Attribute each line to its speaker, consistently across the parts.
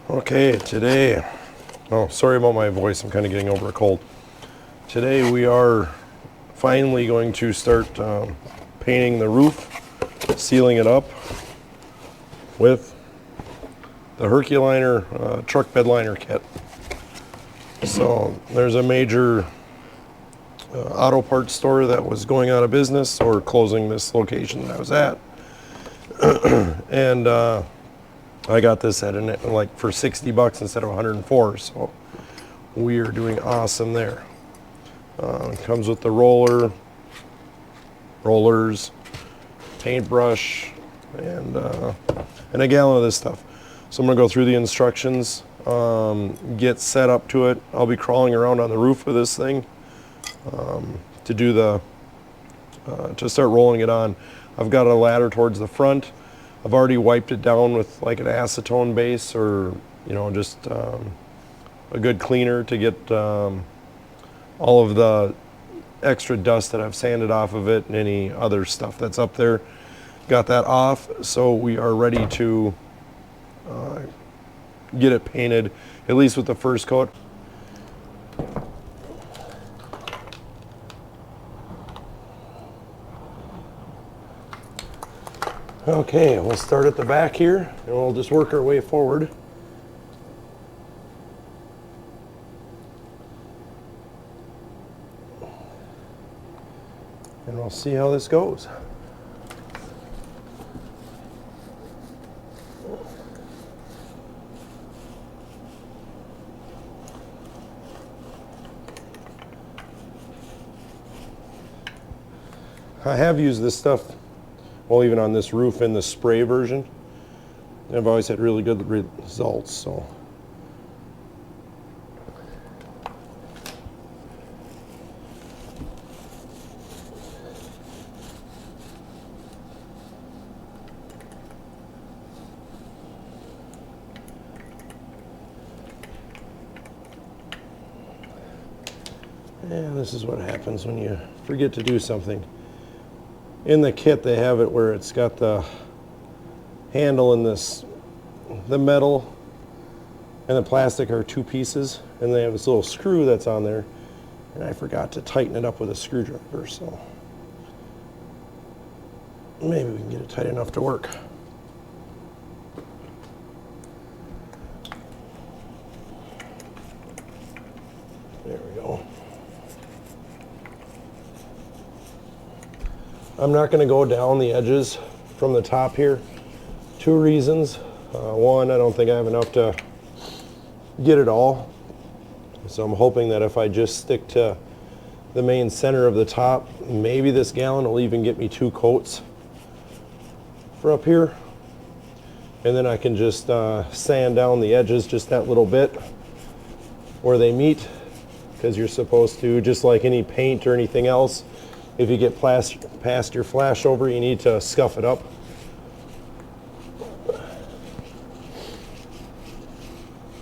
Speaker 1: Okay, today, oh, sorry about my voice, I'm kind of getting over a cold. Today we are finally going to start painting the roof, sealing it up with the Herculiner truck bed liner kit. So there's a major auto parts store that was going out of business or closing this location that I was at. And I got this at like for 60 bucks instead of 104, so we are doing awesome there. It comes with the rollers, paintbrush, and a gallon of this stuff. So I'm gonna go through the instructions, get set up to it. I'll be crawling around on the roof with this thing to do to start rolling it on. I've got a ladder towards the front. I've already wiped it down with like an acetone base or, just a good cleaner to get all of the extra dust that I've sanded off of it and any other stuff that's up there. Got that off, so we are ready to get it painted, at least with the first coat. Okay, we'll start at the back here and we'll just work our way forward. And we'll see how this goes. I have used this stuff, well, even on this roof in the spray version. I've always had really good results, so. And this is what happens when you forget to do something. In the kit, they have it where it's got the handle and the metal and the plastic are two pieces, and they have this little screw that's on there, and I forgot to tighten it up with a screwdriver, so maybe we can get it tight enough to work. There we go. I'm not going to go down the edges from the top here. Two reasons. One, I don't think I have enough to get it all. So I'm hoping that if I just stick to the main center of the top, maybe this gallon will even get me 2 coats for up here. And then I can just sand down the edges just that little bit where they meet, because you're supposed to, just like any paint or anything else, if you get past your flash over, you need to scuff it up.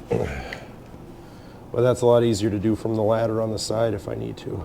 Speaker 1: But that's a lot easier to do from the ladder on the side if I need to.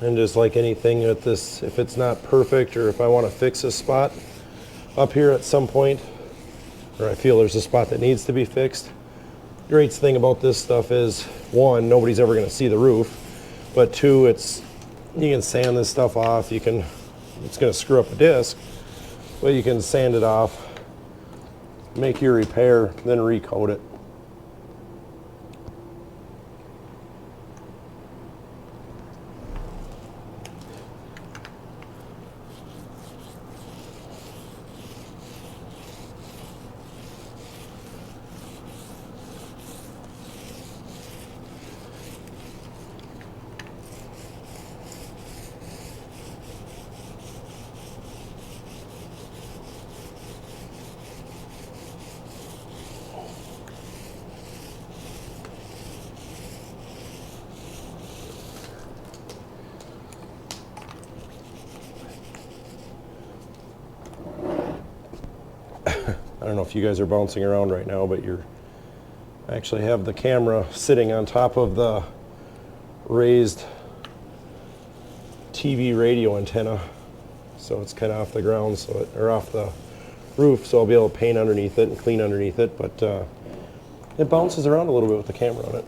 Speaker 1: And just like anything with this, if it's not perfect or if I want to fix a spot up here at some point, or I feel there's a spot that needs to be fixed, the great thing about this stuff is, one, nobody's ever going to see the roof, but two, it's You can sand this stuff off. You can, it's going to screw up a disc, but you can sand it off, make your repair, then recoat it. I don't know if you guys are bouncing around right now, but I actually have the camera sitting on top of the raised TV radio antenna, so it's kind of off the ground, or off the roof, so I'll be able to paint underneath it and clean underneath it, but it bounces around a little bit with the camera on it.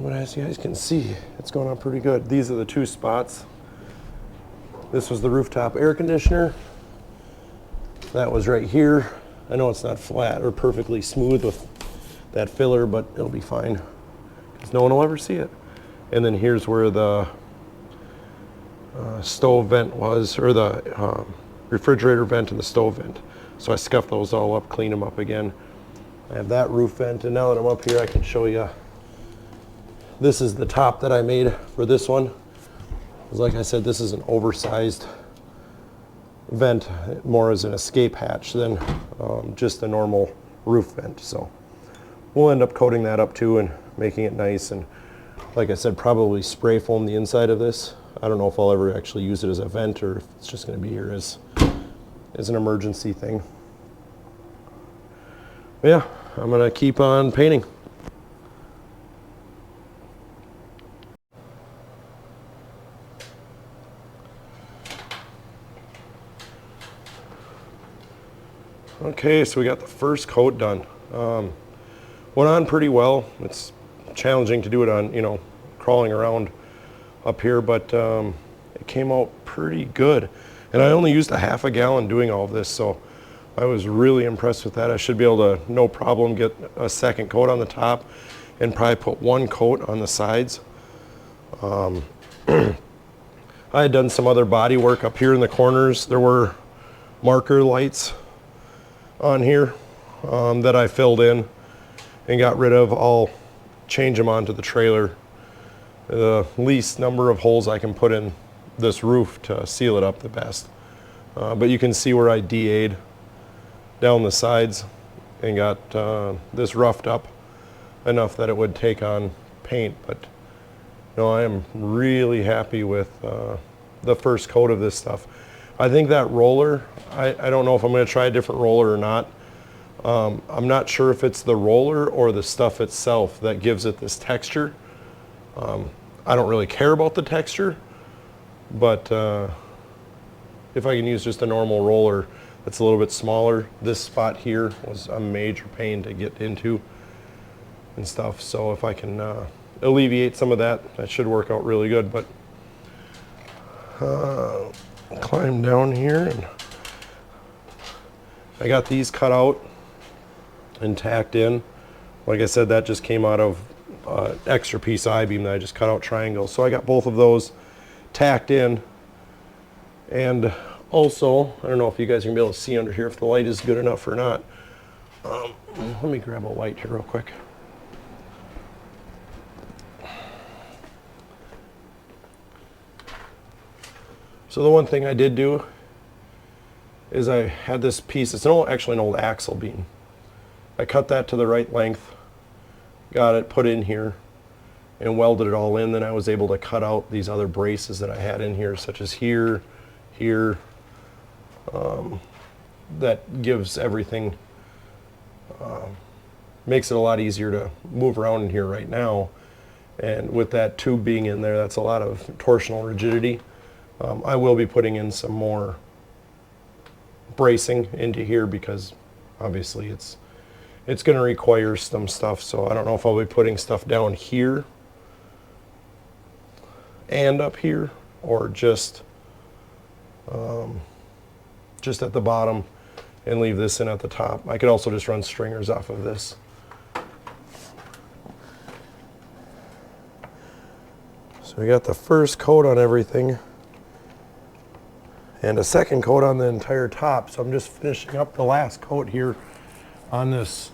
Speaker 1: But as you guys can see, it's going on pretty good. These are the two spots. This was the rooftop air conditioner. That was right here. I know it's not flat or perfectly smooth with that filler, but it'll be fine because no one will ever see it. And then here's where the stove vent was, or the refrigerator vent and the stove vent. So I scuffed those all up, cleaned them up again. I have that roof vent, and now that I'm up here, I can show you. This is the top that I made for this one. Like I said, this is an oversized vent, more as an escape hatch than just a normal roof vent. So we'll end up coating that up too and making it nice. And like I said, probably spray foam the inside of this. I don't know if I'll ever actually use it as a vent or if it's just going to be here as an emergency thing. But yeah, I'm going to keep on painting. Okay, so we got the first coat done. Went on pretty well. It's challenging to do it on, crawling around up here, but it came out pretty good. And I only used a half a gallon doing all of this, so I was really impressed with that. I should be able to, no problem, get a second coat on the top and probably put one coat on the sides. I had done some other body work up here in the corners. There were marker lights on here that I filled in and got rid of. I'll change them onto the trailer. The least number of holes I can put in this roof to seal it up the best. But you can see where I DA'd down the sides and got this roughed up enough that it would take on paint. But no, I am really happy with the first coat of this stuff. I think that roller, I don't know if I'm going to try a different roller or not. I'm not sure if it's the roller or the stuff itself that gives it this texture. I don't really care about the texture, but if I can use just a normal roller that's a little bit smaller, this spot here was a major pain to get into and stuff. So if I can alleviate some of that, that should work out really good. But climb down here, and I got these cut out and tacked in. Like I said, that just came out of extra piece of I-beam that I just cut out triangles. So I got both of those tacked in. And also, I don't know if you guys are gonna be able to see under here if the light is good enough or not. Let me grab a light here real quick. So the one thing I did do is I had this piece, it's actually an old axle beam. I cut that to the right length, got it put in here, and welded it all in. Then I was able to cut out these other braces that I had in here, such as here, here. That gives everything, makes it a lot easier to move around in here right now. And with that tube being in there, that's a lot of torsional rigidity. I will be putting in some more bracing into here because obviously it's going to require some stuff. So I don't know if I'll be putting stuff down here and up here, or just at the bottom and leave this in at the top. I could also just run stringers off of this. So we got the first coat on everything and a second coat on the entire top. So I'm just finishing up the last coat here on this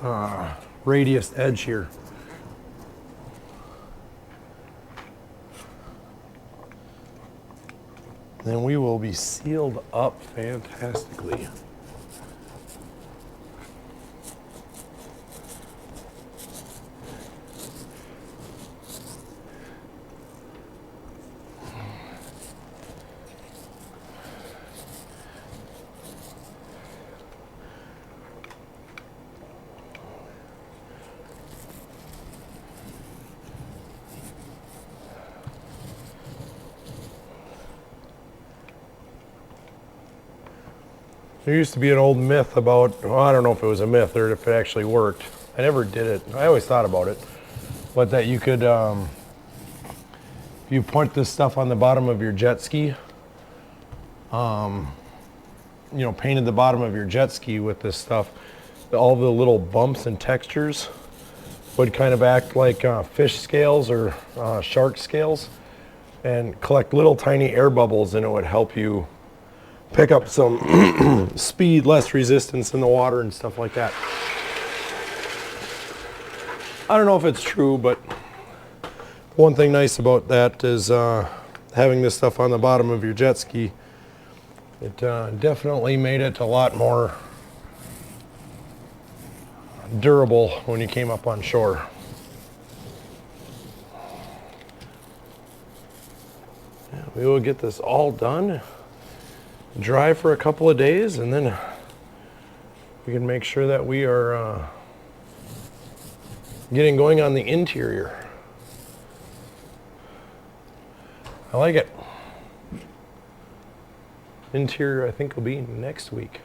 Speaker 1: radius edge here. Then we will be sealed up fantastically. There used to be an old myth about, well, I don't know if it was a myth or if it actually worked. I never did it. I always thought about it. But that you could, if you put this stuff on the bottom of your jet ski, painted the bottom of your jet ski with this stuff, all the little bumps and textures would kind of act like fish scales or shark scales and collect little tiny air bubbles, and it would help you pick up some speed, less resistance in the water and stuff like that. I don't know if it's true, but one thing nice about that is having this stuff on the bottom of your jet ski. It definitely made it a lot more durable when you came up on shore. Yeah, we will get this all done, dry for a couple of days, and then we can make sure that we are getting going on the interior. I like it. Interior, I think, will be next week.